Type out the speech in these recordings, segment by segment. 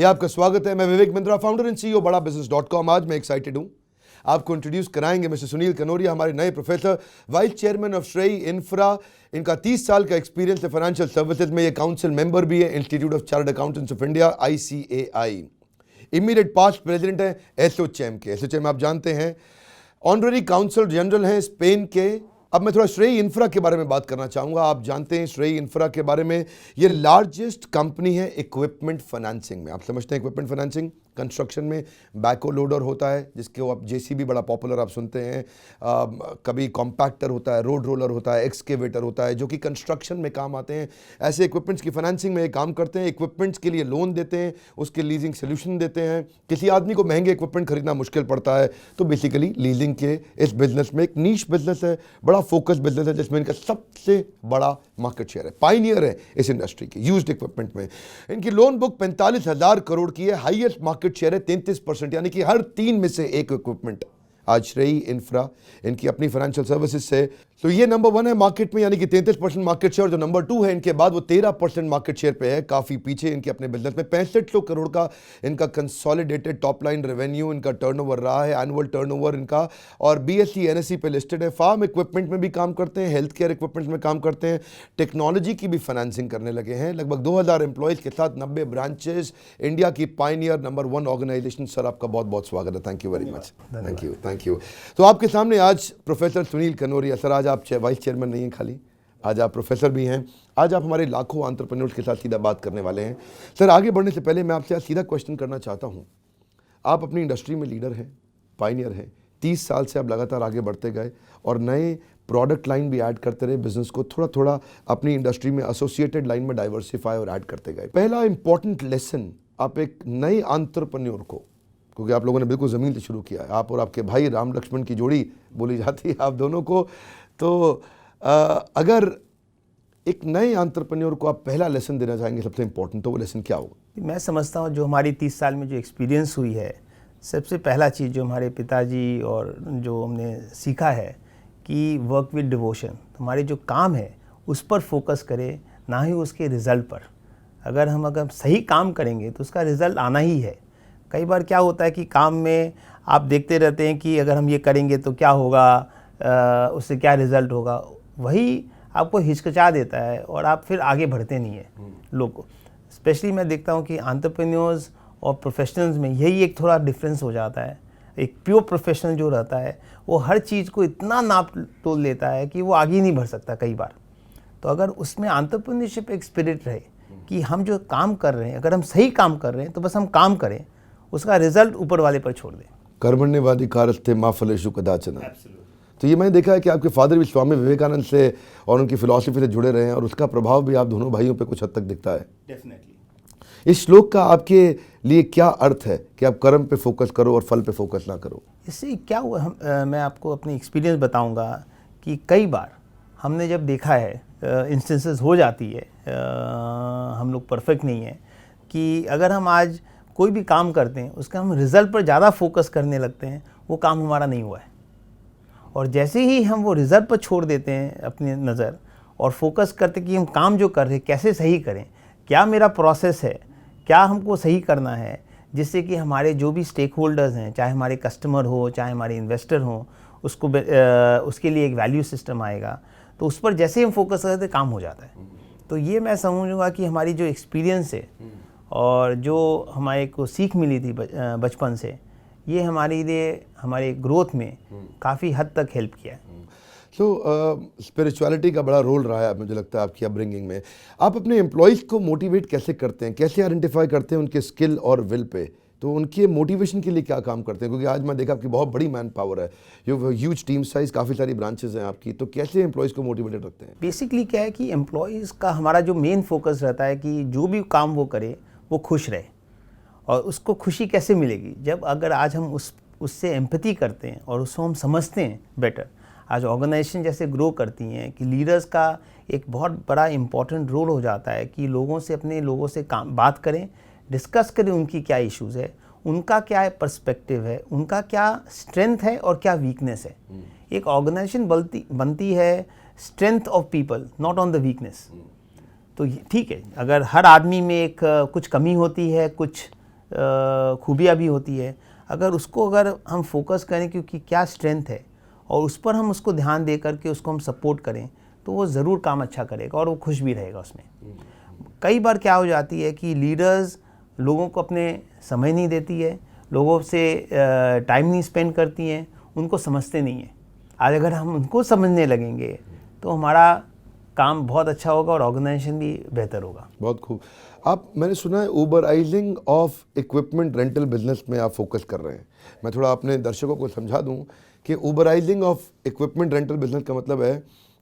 ये आपका स्वागत है। मैं Vivek Bindra, founder and CEO बड़ा बिजनेस.com। आज मैं एक्साइटेड हूं, आपको इंट्रोड्यूस कराएंगे मिस्टर सुनील कनोरिया, हमारे नए प्रोफेसर, वाइस चेयरमैन ऑफ श्रेय इंफ्रा। इनका 30 साल का एक्सपीरियंस है फाइनेंशियल सर्विसेज में। ये काउंसिल मेंबर भी है institute of chartered accountants of India ICAI। Immediate past president है एसोचैम के। एसोचैम आप जानते हैं, ऑनररी काउंसिल जनरल हैं स्पेन के। अब मैं थोड़ा श्रेय इंफ्रा के बारे में बात करना चाहूँगा। आप जानते हैं श्रेय इंफ्रा के बारे में, ये लार्जेस्ट कंपनी है इक्विपमेंट फाइनेंसिंग में। आप समझते हैं इक्विपमेंट फाइनेंसिंग, कंस्ट्रक्शन में बैको लोडर होता है जिसके आप JCB बड़ा पॉपुलर आप सुनते हैं, कभी कॉम्पैक्टर होता है, रोड रोलर होता है, एक्सकेवेटर होता है, जो कि कंस्ट्रक्शन में काम आते हैं। ऐसे इक्विपमेंट्स की फाइनेंसिंग में ये काम करते हैं। इक्विपमेंट्स के लिए लोन देते हैं, उसके लीजिंग सोल्यूशन देते हैं। किसी आदमी को महंगे इक्विपमेंट खरीदना मुश्किल पड़ता है तो बेसिकली लीजिंग के इस बिजनेस में, एक नीश बिजनेस है, बड़ा फोकस बिजनेस है जिसमें इनका सबसे बड़ा मार्केट शेयर है, पाइनियर है इस इंडस्ट्री की यूज्ड इक्विपमेंट में। इनकी लोन बुक 45,000 करोड़ की है, हाईएस्ट मार्केट शेयर है 33%, यानी कि हर 3 में से एक इक्विपमेंट आज श्रेय इंफ्रा इनकी अपनी फाइनेंशियल सर्विसेज से। तो ये नंबर 1 है मार्केट में, यानी कि 33% मार्केट शेयर। जो नंबर 2 है इनके बाद वो 13% मार्केट शेयर पे है, काफी पीछे इनके अपने बिजनेस में। 6500 करोड़ का इनका कंसोलिडेटेड टॉप लाइन रेवेन्यू, इनका टर्नओवर रहा है, एनुअल टर्नओवर इनका। और BSE NSE पे लिस्टेड है। फार्म इक्विपमेंट में भी काम करते हैं, हेल्थ केयर इक्विपमेंट में काम करते हैं, टेक्नोलॉजी की भी फाइनेंसिंग करने लगे हैं। लगभग 2000 एम्प्लॉयज के साथ 90 ब्रांचेस, इंडिया की पाइनियर नंबर 1 ऑर्गेनाइजेशन। सर आपका बहुत बहुत स्वागत है। Thank you very much. Thank you. तो आपके सामने आज प्रोफेसर सुनील कनोरिया। सर आज आप वाइस चेयरमैन नहीं हैं खाली, आज आप प्रोफेसर भी हैं। आज आप हमारे लाखों एंटरप्रेन्योर्स के साथ सीधा बात करने वाले हैं। सर आगे बढ़ने से पहले मैं आपसे आज सीधा क्वेश्चन करना चाहता हूं। आप अपनी इंडस्ट्री में लीडर हैं, पाइनियर हैं, 30 साल से आप लगातार आगे बढ़ते गए और नए प्रोडक्ट लाइन भी ऐड करते रहे, बिजनेस को थोड़ा थोड़ा अपनी इंडस्ट्री में एसोसिएटेड लाइन में डाइवर्सिफाई और ऐड करते गए। पहला इंपॉर्टेंट लेसन आप एक नए एंटरप्रेन्योर को, क्योंकि आप लोगों ने बिल्कुल ज़मीन से शुरू किया है, आप और आपके भाई राम लक्ष्मण की जोड़ी बोली जाती है आप दोनों को, तो अगर एक नए एंटरप्रेन्योर को आप पहला लेसन देना चाहेंगे सबसे इंपॉर्टेंट, तो वो लेसन क्या होगा? मैं समझता हूँ जो हमारी 30 साल में जो एक्सपीरियंस हुई है, सबसे पहला चीज़ जो हमारे पिताजी और जो हमने सीखा है कि वर्क विद डिवोशन। हमारे जो काम है उस पर फोकस करें, ना ही उसके रिज़ल्ट पर। अगर सही काम करेंगे तो उसका रिज़ल्ट आना ही है। कई बार क्या होता है कि काम में आप देखते रहते हैं कि अगर हम ये करेंगे तो क्या होगा, उससे क्या रिज़ल्ट होगा, वही आपको हिचकिचा देता है और आप फिर आगे बढ़ते नहीं हैं लोग को। स्पेशली मैं देखता हूँ कि एंटरप्रेन्योर्स और प्रोफेशनल्स में यही एक थोड़ा डिफरेंस हो जाता है। एक प्योर प्रोफेशनल जो रहता है वो हर चीज़ को इतना नाप तोल लेता है कि वो आगे नहीं बढ़ सकता कई बार। तो अगर उसमें एंटरप्रेन्योरशिप एक स्पिरिट रहे कि हम जो काम कर रहे हैं, अगर हम सही काम कर रहे हैं तो बस हम काम करें, उसका रिजल्ट ऊपर वाले पर छोड़ दें। कर्मण्यवादी कारस्ते मा फलेषु कदाचन। तो ये मैंने देखा है कि आपके फादर भी स्वामी विवेकानंद से और उनकी फिलॉसफी से जुड़े रहे हैं और उसका प्रभाव भी आप दोनों भाइयों पे कुछ हद तक दिखता है। डेफिनेटली। इस श्लोक का आपके लिए क्या अर्थ है कि आप कर्म पे फोकस करो और फल पे फोकस ना करो? इससे क्या हुआ, मैं आपको अपनी एक्सपीरियंस बताऊंगा कि कई बार हमने जब देखा है, इंस्टेंसेस हो जाती है, हम लोग परफेक्ट नहीं है, कि अगर हम आज कोई भी काम करते हैं उसका हम रिज़ल्ट पर ज़्यादा फोकस करने लगते हैं, वो काम हमारा नहीं हुआ है। और जैसे ही हम वो रिज़ल्ट पर छोड़ देते हैं अपनी नज़र और फोकस करते कि हम काम जो कर रहे हैं कैसे सही करें, क्या मेरा प्रोसेस है, क्या हमको सही करना है, जिससे कि हमारे जो भी स्टेक होल्डर्स हैं, चाहे हमारे कस्टमर हो, चाहे हमारे इन्वेस्टर हो, उसके लिए एक वैल्यू सिस्टम आएगा। तो उस पर जैसे ही हम फोकस करते काम हो जाता है। तो ये मैं समझूंगा कि हमारी जो एक्सपीरियंस है और जो हमारे को सीख मिली थी बचपन से, ये हमारे लिए हमारे ग्रोथ में काफ़ी हद तक हेल्प किया है। स्पिरिचुअलिटी का बड़ा रोल रहा है मुझे लगता है आपकी अपब्रिंगिंग में। आप अपने एम्प्लॉयज़ को मोटिवेट कैसे करते हैं, कैसे आइडेंटिफाई करते हैं उनके स्किल और विल पे, तो उनके मोटिवेशन के लिए क्या काम करते हैं? क्योंकि आज मैं देखा आपकी बहुत बड़ी मैन पावर है, ह्यूज टीम साइज, काफ़ी सारी ब्रांचेज हैं आपकी, तो कैसे एम्प्लॉयज़ को मोटिवेटेड रखते हैं? बेसिकली क्या है कि एम्प्लॉयज़ का हमारा जो मेन फोकस रहता है कि जो भी काम वो करे वो खुश रहे। और उसको खुशी कैसे मिलेगी? जब अगर आज हम उससे एम्पैथी करते हैं और उसको हम समझते हैं बेटर। आज ऑर्गेनाइजेशन जैसे ग्रो करती हैं कि लीडर्स का एक बहुत बड़ा इम्पॉर्टेंट रोल हो जाता है कि अपने लोगों से बात करें, डिस्कस करें उनकी क्या इश्यूज़ है, उनका क्या पर्सपेक्टिव है, उनका क्या स्ट्रेंथ है और क्या वीकनेस है। एक ऑर्गेनाइजेशन बनती है strength of people, not on the weakness. तो ठीक है, अगर हर आदमी में एक कुछ कमी होती है, कुछ खूबियाँ भी होती है। अगर हम फोकस करें क्योंकि क्या स्ट्रेंथ है और उस पर हम उसको ध्यान दे करके उसको हम सपोर्ट करें तो वो ज़रूर काम अच्छा करेगा और वो खुश भी रहेगा उसमें। कई बार क्या हो जाती है कि लीडर्स लोगों को अपने समय नहीं देती है, लोगों से टाइम नहीं स्पेंड करती हैं, उनको समझते नहीं हैं। आज अगर हम उनको समझने लगेंगे तो हमारा काम बहुत अच्छा होगा और ऑर्गेनाइजेशन भी बेहतर होगा। बहुत खूब। मैंने सुना है ऊबराइजिंग ऑफ इक्विपमेंट रेंटल बिजनेस में आप फोकस कर रहे हैं। मैं थोड़ा अपने दर्शकों को समझा दूं कि ऊबराइजिंग ऑफ इक्विपमेंट रेंटल बिजनेस का मतलब है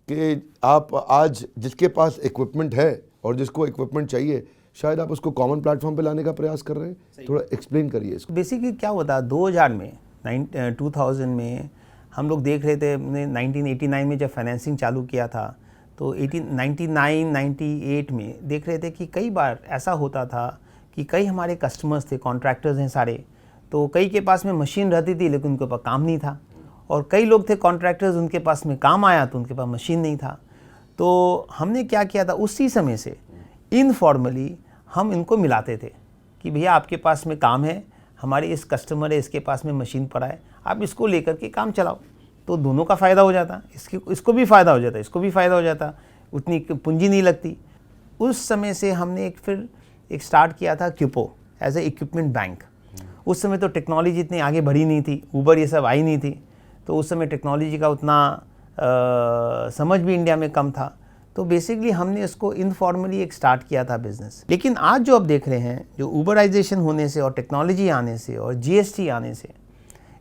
कि आप आज जिसके पास इक्विपमेंट है और जिसको इक्विपमेंट चाहिए, शायद आप उसको कॉमन प्लेटफॉर्म पे लाने का प्रयास कर रहे हैं। थोड़ा एक्सप्लेन करिए इसको। बेसिकली क्या होता है 2000 में 2000 में हम लोग देख रहे थे, 1989 में जब फाइनेंसिंग चालू किया था तो 1999-98 में देख रहे थे कि कई बार ऐसा होता था कि कई हमारे कस्टमर्स थे, कॉन्ट्रैक्टर्स हैं सारे, तो कई के पास में मशीन रहती थी लेकिन उनके पास काम नहीं था, और कई लोग थे कॉन्ट्रैक्टर्स उनके पास में काम आया तो उनके पास मशीन नहीं था। तो हमने क्या किया था, उसी समय से इनफॉर्मली हम इनको मिलाते थे कि भैया आपके पास में काम है, हमारे इस कस्टमर है, इसके पास में मशीन पड़ा है, आप इसको लेकर के काम चलाओ। तो दोनों का फ़ायदा हो जाता, इसको भी फ़ायदा हो जाता, इसको भी फ़ायदा हो जाता, उतनी पूंजी नहीं लगती। उस समय से हमने फिर एक स्टार्ट किया था क्यूपो एज ए इक्विपमेंट बैंक। उस समय तो टेक्नोलॉजी इतनी आगे बढ़ी नहीं थी, ऊबर ये सब आई नहीं थी, तो उस समय टेक्नोलॉजी का उतना समझ भी इंडिया में कम था। तो बेसिकली हमने इसको इनफॉर्मली एक स्टार्ट किया था बिज़नेस। लेकिन आज जो आप देख रहे हैं, जो ऊबराइजेशन होने से और टेक्नोलॉजी आने से और जीएसटी आने से,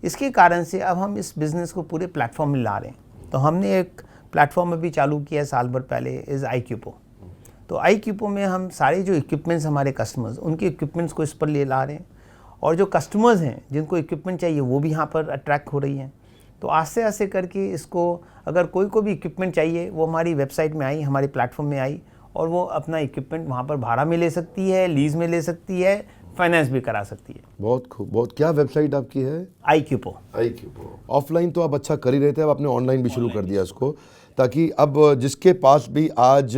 इसके कारण से अब हम इस बिज़नेस को पूरे प्लेटफॉर्म में ला रहे हैं। तो हमने एक प्लेटफॉर्म अभी चालू किया है साल भर पहले, इज़ iQupo। तो iQupo में हम सारे जो इक्विपमेंट्स हमारे कस्टमर्स, उनके इक्विपमेंट्स को इस पर ले ला रहे हैं, और जो कस्टमर्स हैं जिनको इक्विपमेंट चाहिए वो भी यहाँ पर अट्रैक्ट हो रही हैं। तो आस्ते आस्ते करके इसको, अगर कोई को भी इक्विपमेंट चाहिए वो हमारी वेबसाइट में आई, हमारे प्लेटफॉर्म में आई, और वो अपना इक्विपमेंट वहाँ पर भाड़ा में ले सकती है, लीज में ले सकती है, फाइनेंस भी करा सकती है। बहुत खूब। बहुत। क्या वेबसाइट आपकी है? iQupo। ऑफलाइन तो आप अच्छा कर ही रहे थे, अब आपने ऑनलाइन भी शुरू कर दिया इसको, ताकि अब जिसके पास भी आज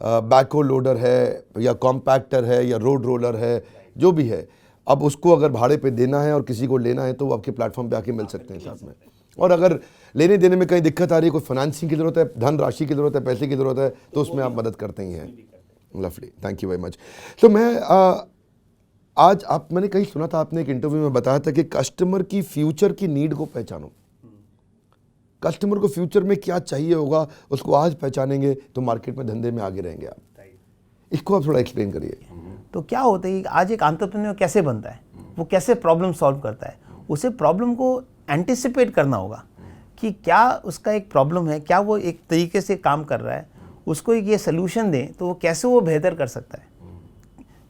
बैकहो लोडर है या कॉम्पैक्टर है या रोड रोलर है, जो भी है, अब उसको अगर भाड़े पे देना है और किसी को लेना है तो वो आपके प्लेटफॉर्म पे आके मिल सकते हैं साथ में। और अगर लेने देने में कहीं दिक्कत आ रही है, कोई फाइनेंसिंग की ज़रूरत है, धन राशि की ज़रूरत है, पैसे की ज़रूरत है, तो उसमें आप मदद करते ही हैं। Lovely, thank you very much. तो मैं आज मैंने कहीं सुना था, आपने एक इंटरव्यू में बताया था कि कस्टमर की फ्यूचर की नीड को पहचानो। कस्टमर को फ्यूचर में क्या चाहिए होगा उसको आज पहचानेंगे तो मार्केट में धंधे में आगे रहेंगे आप। इसको आप थोड़ा एक्सप्लेन करिए। तो क्या होता है कि आज एक एंटरप्रेन्योर कैसे बनता है, वो कैसे प्रॉब्लम सॉल्व करता है, उसे प्रॉब्लम को एंटिसिपेट करना होगा कि क्या उसका एक प्रॉब्लम है, क्या वो एक तरीके से काम कर रहा है, उसको एक ये सोल्यूशन दें तो वो कैसे वो बेहतर कर सकता है।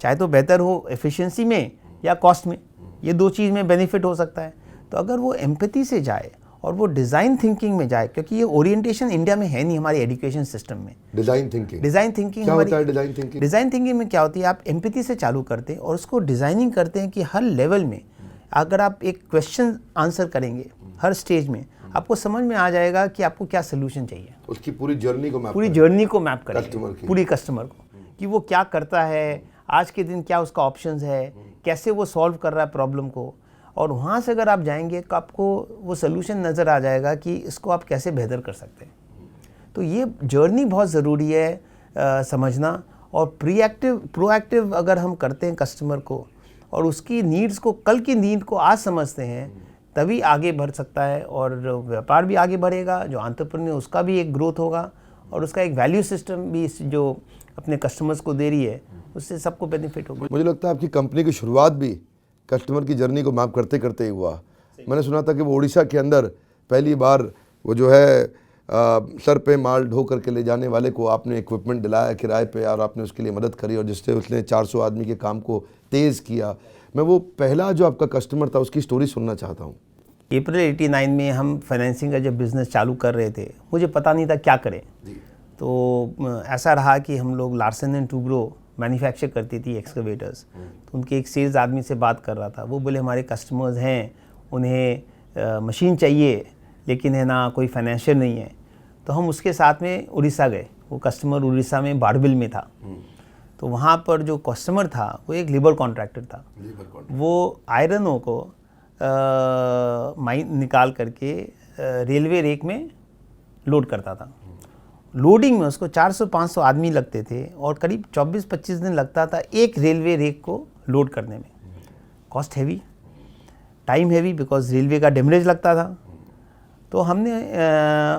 चाहे तो बेहतर हो एफिशिएंसी में या कॉस्ट में, ये दो चीज़ में बेनिफिट हो सकता है। तो अगर वो एम्पैथी से जाए और वो डिज़ाइन थिंकिंग में जाए, क्योंकि ये ओरिएंटेशन इंडिया में है नहीं हमारे एजुकेशन सिस्टम में। डिज़ाइन थिंकिंग क्या होता है? डिज़ाइन थिंकिंग में क्या होती है, आप एम्पैथी से चालू करते हैं और उसको डिज़ाइनिंग करते हैं कि हर लेवल में अगर आप एक क्वेश्चन आंसर करेंगे हर स्टेज में, आपको समझ में आ जाएगा कि आपको क्या सोल्यूशन चाहिए। उसकी पूरी जर्नी को मैप करेंगे पूरी कस्टमर को, कि वो क्या करता है, आज के दिन क्या उसका ऑप्शंस है, कैसे वो सॉल्व कर रहा है प्रॉब्लम को, और वहाँ से अगर आप जाएंगे तो आपको वो सोल्यूशन नज़र आ जाएगा कि इसको आप कैसे बेहतर कर सकते हैं। तो ये जर्नी बहुत ज़रूरी है समझना, और प्रोएक्टिव अगर हम करते हैं कस्टमर को और उसकी नीड्स को, कल की नीड को आज समझते हैं, तभी आगे बढ़ सकता है, और व्यापार भी आगे बढ़ेगा, जो एंटरप्रेन्योर उसका भी एक ग्रोथ होगा, और उसका एक वैल्यू सिस्टम भी जो अपने कस्टमर्स को दे रही है उससे सबको बेनिफिट होगा। मुझे लगता है आपकी कंपनी की शुरुआत भी कस्टमर की जर्नी को मैप करते करते ही हुआ। मैंने सुना था कि वो उड़ीसा के अंदर पहली बार वो जो है सर पे माल ढो करके ले जाने वाले को आपने इक्विपमेंट दिलाया किराए पे, और आपने उसके लिए मदद करी, और जिससे उसने 400 आदमी के काम को तेज़ किया। मैं वो पहला जो आपका कस्टमर था उसकी स्टोरी सुनना चाहता हूँ। अप्रैल 89 में हम फाइनेंसिंग का जब बिज़नेस चालू कर रहे थे, मुझे पता नहीं था क्या करें। तो ऐसा रहा कि हम लोग लार्सन एंड टूब्रो मैन्युफैक्चर करती थी एक्सकवेटर्स, तो उनके एक सेल्स आदमी से बात कर रहा था। वो बोले हमारे कस्टमर्स हैं, उन्हें मशीन चाहिए, लेकिन है ना कोई फाइनेंशियल नहीं है। तो हम उसके साथ में उड़ीसा गए। वो कस्टमर उड़ीसा में बाड़बिल में था। तो वहाँ पर जो कस्टमर था वो एक लेबर कॉन्ट्रैक्टर था। वो आयरनों को माइन निकाल करके रेलवे रेक में लोड करता था। लोडिंग में उसको 400-500 आदमी लगते थे और करीब 24-25 दिन लगता था एक रेलवे रेक को लोड करने में। Cost heavy, time heavy, because railway का डैमेज लगता था। तो हमने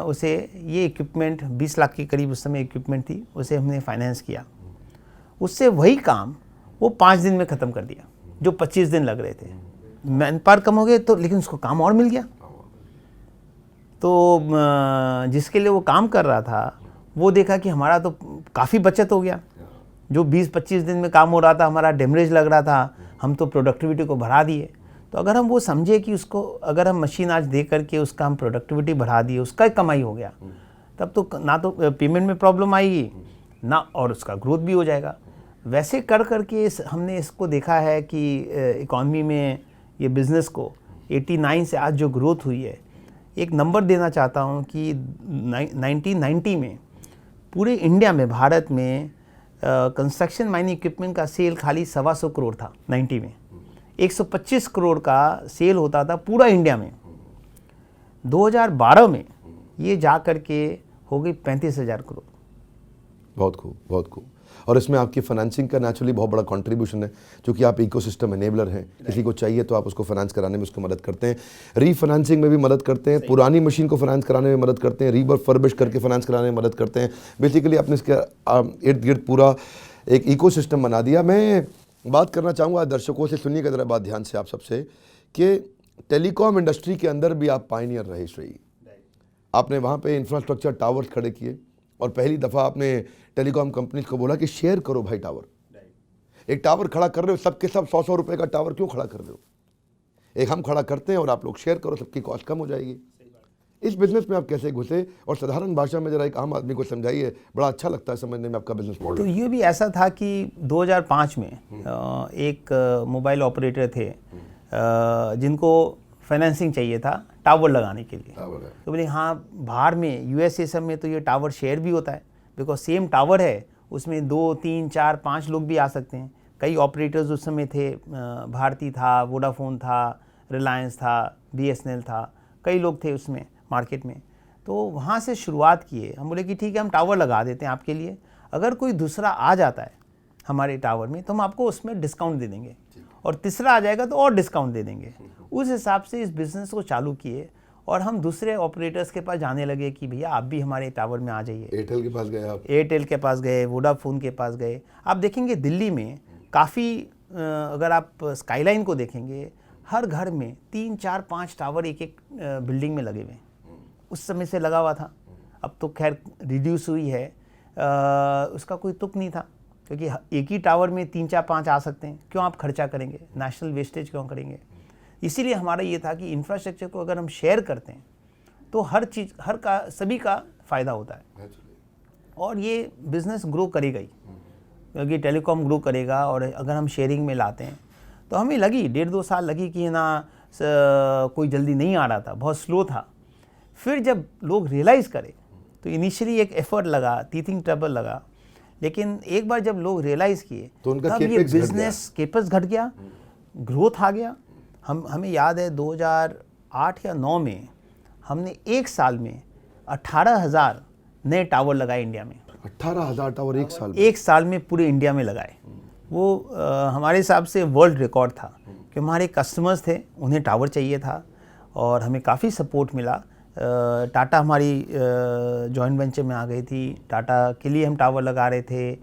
उसे ये इक्विपमेंट 20 लाख के करीब उस समय इक्विपमेंट थी, उसे हमने फाइनेंस किया। उससे वही काम वो 5 दिन में ख़त्म कर दिया जो 25 दिन लग रहे थे। मैन पावर कम हो गए तो, लेकिन उसको काम और मिल गया। तो जिसके लिए वो काम कर रहा था वो देखा कि हमारा तो काफ़ी बचत हो गया। जो 20-25 दिन में काम हो रहा था, हमारा डैमेज लग रहा था, हम तो प्रोडक्टिविटी को बढ़ा दिए। तो अगर हम वो समझे कि उसको अगर हम मशीन आज दे करके उसका हम प्रोडक्टिविटी बढ़ा दिए, उसका कमाई हो गया, तब तो ना तो पेमेंट में प्रॉब्लम आएगी ना, और उसका ग्रोथ भी हो जाएगा। वैसे कर करके हमने इसको देखा है कि इकॉनमी में ये बिज़नेस को 89 से आज जो ग्रोथ हुई है, एक नंबर देना चाहता हूँ कि 1990 में पूरे इंडिया में, भारत में कंस्ट्रक्शन माइनिंग इक्विपमेंट का सेल खाली 125 करोड़ था। 90 में 125 करोड़ का सेल होता था पूरा इंडिया में। 2012 में ये जा कर के हो गई 35,000 करोड़। बहुत खूब, बहुत खूब। और इसमें आपकी फाइनेंसिंग का नेचुरली बहुत बड़ा कंट्रीब्यूशन है, क्योंकि आप इकोसिस्टम एनेबलर हैं। किसी को चाहिए तो आप उसको फाइनेंस कराने में उसको मदद करते हैं, रीफाइनेंसिंग में भी मदद करते हैं, पुरानी मशीन को फाइनेंस कराने में मदद करते हैं, रीफर्बिश करके फाइनेंस कराने में मदद करते हैं। बेसिकली आपने इसके इर्द गिर्द पूरा एक इकोसिस्टम बना दिया। मैं बात करना चाहूँगा दर्शकों से, सुनिएगा ज़रा बात ध्यान से आप सबसे, कि टेलीकॉम इंडस्ट्री के अंदर भी आप पायनियर रहे श्रेय। आपने वहाँ पे इंफ्रास्ट्रक्चर टावर्स खड़े किए और पहली दफ़ा आपने टेलीकॉम कंपनीज को बोला कि शेयर करो भाई टावर। एक टावर खड़ा कर रहे हो, सबके सब 100-100 रुपये का टावर क्यों खड़ा कर रहे हो? एक हम खड़ा करते हैं और आप लोग शेयर करो, सबकी कॉस्ट कम हो जाएगी। इस बिज़नेस में आप कैसे घुसे, और साधारण भाषा में ज़रा एक आम आदमी को समझाइए, बड़ा अच्छा लगता है समझने में आपका बिजनेस मॉडल। तो ये भी ऐसा था कि 2005 में एक मोबाइल ऑपरेटर थे जिनको फाइनेंसिंग चाहिए था टावर लगाने के लिए। तो बोले हाँ, बाहर में यूएसए सब में तो ये टावर शेयर भी होता है, बिकॉज सेम टावर है, उसमें 2, 3, 4, 5 लोग भी आ सकते हैं। कई ऑपरेटर्स उस समय थे, भारती था, वोडाफोन था, रिलायंस था, बीएसएनएल था, कई लोग थे उसमें मार्केट में। तो वहाँ से शुरुआत किए। हम बोले कि ठीक है, हम टावर लगा देते हैं आपके लिए, अगर कोई दूसरा आ जाता है हमारे टावर में तो हम आपको उसमें डिस्काउंट दे देंगे, और तीसरा आ जाएगा तो और डिस्काउंट दे देंगे। उस हिसाब से इस बिज़नेस को चालू किए और हम दूसरे ऑपरेटर्स के पास जाने लगे कि भैया आप भी हमारे टावर में आ जाइए। एयरटेल के पास गए आप? एयरटेल के पास गए, वोडाफोन के पास गए। आप देखेंगे दिल्ली में काफ़ी, अगर आप स्काईलाइन को देखेंगे, हर घर में 3, 4, 5 टावर एक एक बिल्डिंग में लगे हुए हैं। उस समय से लगा हुआ था, अब तो खैर रिड्यूस हुई है। उसका कोई तुक नहीं था, क्योंकि एक ही टावर में 3, 4, 5 आ सकते हैं, क्यों आप खर्चा करेंगे, नेशनल वेस्टेज क्यों करेंगे। इसीलिए हमारा ये था कि इंफ्रास्ट्रक्चर को अगर हम शेयर करते हैं तो हर चीज़, सभी का फ़ायदा होता है, और ये बिज़नेस ग्रो करेगा ही, क्योंकि टेलीकॉम ग्रो करेगा। और अगर हम शेयरिंग में लाते हैं तो हमें लगी 1.5-2 साल लगी कि ना कोई जल्दी नहीं आ रहा था, बहुत स्लो था। फिर जब लोग रियलाइज़ करें तो इनिशियली एक एफर्ट लगा, टीथिंग ट्रबल लगा, लेकिन एक बार जब लोग रियलाइज़ किए तो तब ये बिज़नेस केपस घट गया, ग्रोथ आ गया। हमें याद है 2008 या 9 में हमने एक साल में 18,000 नए टावर लगाए इंडिया में। 18,000 टावर एक साल में? एक साल में पूरे इंडिया में लगाए। वो हमारे हिसाब से वर्ल्ड रिकॉर्ड था, कि हमारे कस्टमर्स थे, उन्हें टावर चाहिए था, और हमें काफ़ी सपोर्ट मिला। टाटा हमारी जॉइंट वेंचर में आ गई थी, टाटा के लिए हम टावर लगा रहे थे,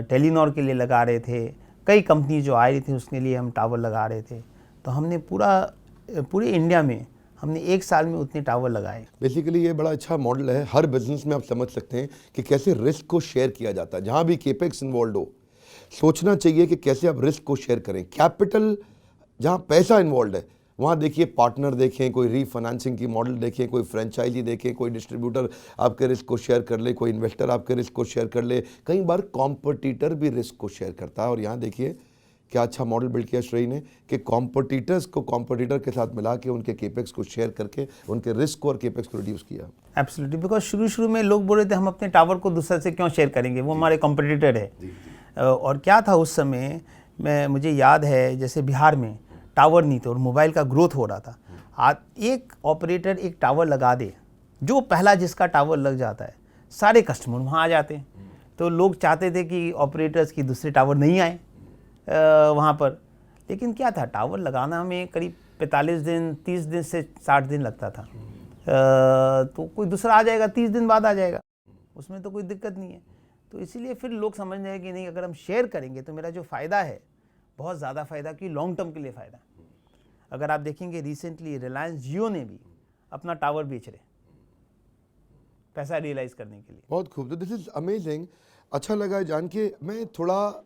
टेलीनॉर के लिए लगा रहे थे, कई कंपनी जो आ रही थी उसके लिए हम टावर लगा रहे थे। तो हमने पूरे इंडिया में हमने एक साल में उतने टावर लगाए। बेसिकली ये बड़ा अच्छा मॉडल है। हर बिजनेस में आप समझ सकते हैं कि कैसे रिस्क को शेयर किया जाता है। जहाँ भी केपेक्स इन्वॉल्व हो, सोचना चाहिए कि कैसे आप रिस्क को शेयर करें। कैपिटल, जहाँ पैसा इन्वॉल्व है, वहाँ देखिए पार्टनर देखें, कोई रीफाइनेंसिंग की मॉडल देखें, कोई फ्रेंचाइजी देखें, कोई डिस्ट्रीब्यूटर आपके रिस्क को शेयर कर ले, कोई इन्वेस्टर आपके रिस्क को शेयर कर ले। कई बार कॉम्पिटिटर भी रिस्क को शेयर करता है, और यहाँ देखिए क्या अच्छा मॉडल बिल्ड किया श्रेय ने, कि कॉम्पिटिटर्स को कॉम्पिटिटर के साथ मिला के उनके केपेक्स को शेयर करके उनके रिस्क और केपेक्स को रिड्यूस किया। एब्सोल्युटली, बिकॉज शुरू में लोग बोल रहे थे हम अपने टावर को दूसरे से क्यों शेयर करेंगे, वो हमारे कॉम्पिटिटर है। और क्या था उस समय, मुझे याद है जैसे बिहार में टावर नहीं थे और मोबाइल का ग्रोथ हो रहा था। आज एक ऑपरेटर एक टावर लगा दे, जो पहला जिसका टावर लग जाता है सारे कस्टमर वहाँ आ जाते हैं। तो लोग चाहते थे कि ऑपरेटर्स की दूसरे टावर नहीं आए वहाँ पर, लेकिन क्या था, टावर लगाना में करीब 45 दिन 30 दिन से 60 दिन लगता था। तो कोई दूसरा आ जाएगा 30 दिन बाद आ जाएगा, उसमें तो कोई दिक्कत नहीं है। तो इसीलिए फिर लोग समझ रहे हैं कि नहीं, अगर हम शेयर करेंगे तो मेरा जो फ़ायदा है बहुत ज़्यादा फ़ायदा, कि लॉन्ग टर्म के लिए फ़ायदा। अगर आप देखेंगे रिसेंटली रिलायंस जियो ने भी अपना टावर बेच रहे पैसा रियलाइज़ करने के लिए। बहुत खूब, तो दिस इज़ अमेजिंग। अच्छा लगा जान के। मैं थोड़ा,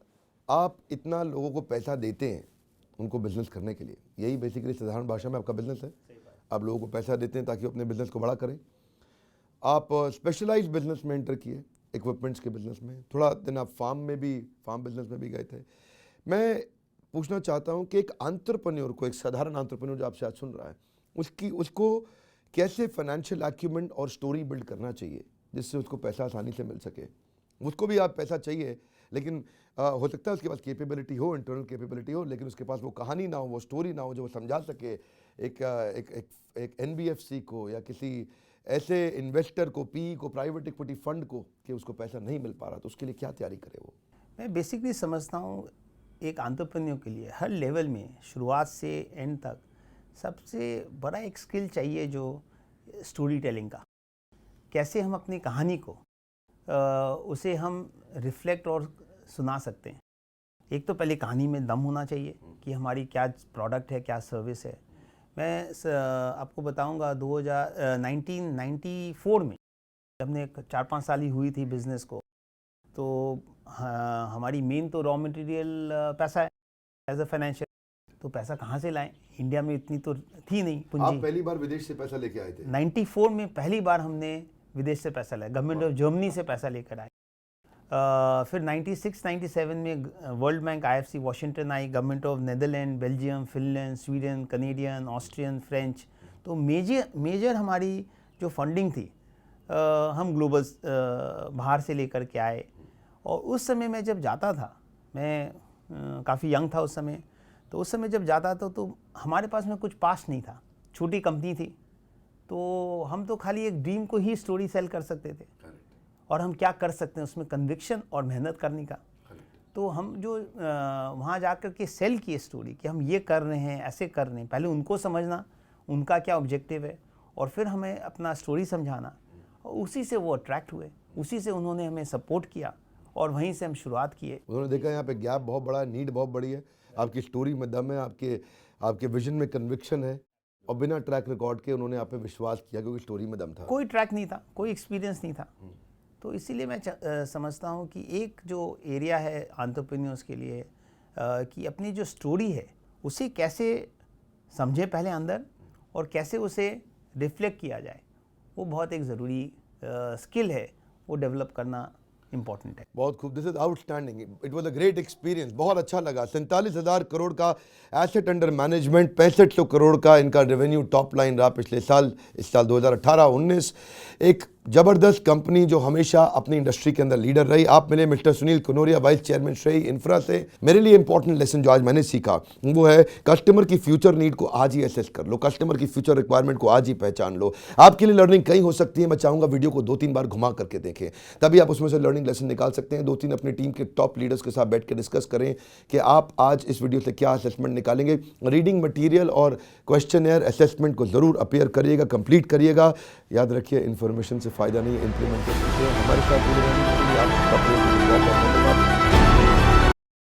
आप इतना लोगों को पैसा देते हैं उनको बिजनेस करने के लिए, यही बेसिकली साधारण भाषा में आपका बिजनेस है। आप लोगों को पैसा देते हैं ताकि अपने बिजनेस को बड़ा करें। आप स्पेशलाइज्ड बिजनेस में एंटर किए, इक्विपमेंट्स के बिजनेस में। थोड़ा दिन आप फार्म बिजनेस में भी गए थे। मैं पूछना चाहता हूं कि एक एंटरप्रेन्योर को, एक साधारण एंटरप्रेन्योर जो आपसे आज सुन रहा है, उसको कैसे फाइनेंशियल एक्यूमेंट और स्टोरी बिल्ड करना चाहिए जिससे उसको पैसा आसानी से मिल सके। उसको भी आप पैसा चाहिए, लेकिन हो सकता है उसके पास कैपेबिलिटी हो, इंटरनल कैपेबिलिटी हो, लेकिन उसके पास वो कहानी ना हो, वो स्टोरी ना हो जो वो समझा सके एक NBFC को या किसी ऐसे इन्वेस्टर को, PE को, प्राइवेट इक्विटी फंड को, कि उसको पैसा नहीं मिल पा रहा, तो उसके लिए क्या तैयारी करे वो। मैं बेसिकली समझता हूँ एक एंटरप्रेन्योर के लिए हर लेवल में शुरुआत से एंड तक सबसे बड़ा एक स्किल चाहिए, जो स्टोरी टेलिंग का। कैसे हम अपनी कहानी को उसे हम रिफ्लेक्ट और सुना सकते हैं। एक तो पहले कहानी में दम होना चाहिए कि हमारी क्या प्रोडक्ट है, क्या सर्विस है। मैं आपको बताऊंगा 1994 में जब हमने 4-5 साल ही हुई थी बिज़नेस को, तो हमारी मेन तो रॉ मटेरियल पैसा है एज अ फाइनेंशियल। तो पैसा कहाँ से लाएं, इंडिया में इतनी तो थी नहीं पूंजी। आप पहली बार विदेश से पैसा लेके आए थे? 94 में पहली बार हमने विदेश से पैसा लाया, गवर्नमेंट ऑफ जर्मनी से पैसा लेकर आए। फिर 96-97 में world bank, IFC Washington I, government of Netherland, Belgium, Finland, Sweden, Canadian, Austrian, French. तो मेजर हमारी जो फंडिंग थी हम ग्लोबल बाहर से लेकर के आए। और उस समय मैं जब जाता था, मैं काफ़ी यंग था उस समय, तो उस समय जब जाता था तो हमारे पास में कुछ पास नहीं था, छोटी कंपनी थी, तो हम तो खाली एक ड्रीम को ही स्टोरी सेल कर सकते थे। और हम क्या कर सकते हैं उसमें, कन्विक्शन और मेहनत करने का। तो हम जो वहाँ जाकर के सेल किए स्टोरी कि हम ये कर रहे हैं, ऐसे कर रहे हैं, पहले उनको समझना उनका क्या ऑब्जेक्टिव है, और फिर हमें अपना स्टोरी समझाना, और उसी से वो अट्रैक्ट हुए, उसी से उन्होंने हमें सपोर्ट किया, और वहीं से हम शुरुआत किए। उन्होंने देखा यहाँ पे गैप बहुत बड़ा है, नीड बहुत बड़ी है, आपकी स्टोरी में दम है, आपके विजन में कन्विक्शन है, और बिना ट्रैक रिकॉर्ड के उन्होंने आप पे विश्वास किया क्योंकि स्टोरी में दम था। कोई ट्रैक नहीं था, कोई एक्सपीरियंस नहीं था। तो इसीलिए मैं समझता हूँ कि एक जो एरिया है एंटरप्रेन्योर्स के लिए, कि अपनी जो स्टोरी है उसे कैसे समझे पहले अंदर, और कैसे उसे रिफ्लेक्ट किया जाए, वो बहुत एक ज़रूरी स्किल है, वो डेवलप करना इम्पॉर्टेंट है। बहुत खूब, this is outstanding, it was a great experience, बहुत अच्छा लगा। 47,000 करोड़ का एसेट अंडर मैनेजमेंट, 6500 करोड़ का इनका रेवेन्यू टॉप लाइन रहा पिछले साल, इस साल 2018-19। एक जबरदस्त कंपनी जो हमेशा अपनी इंडस्ट्री के अंदर लीडर रही। आप मिले mister Sunil Kanoria, vice chairman श्रेय इंफ्रा से। मेरे लिए इंपॉर्टेंट लेसन जो आज मैंने सीखा वो है, कस्टमर की फ्यूचर नीड को आज ही एसेस कर लो, कस्टमर की फ्यूचर रिक्वायरमेंट को आज ही पहचान लो। आपके लिए लर्निंग कहीं हो सकती है। मैं चाहूंगा वीडियो को 2-3 बार घुमा करके देखें, तभी आप उसमें से लर्निंग लेसन निकाल सकते हैं। 2-3 अपनी टीम के टॉप लीडर्स के साथ बैठ के डिस्कस करें कि आप आज इस वीडियो से क्या असेसमेंट निकालेंगे। रीडिंग मटीरियल और क्वेश्चनएयर असेसमेंट को जरूर अपीयर करिएगा, कंप्लीट करिएगा। याद रखिए, इन्फॉर्मेशन से फायदा नहीं, इम्प्लीमेंटेशन से। हमारे साथ जुड़े रहने के लिए आपका बहुत बहुत धन्यवाद।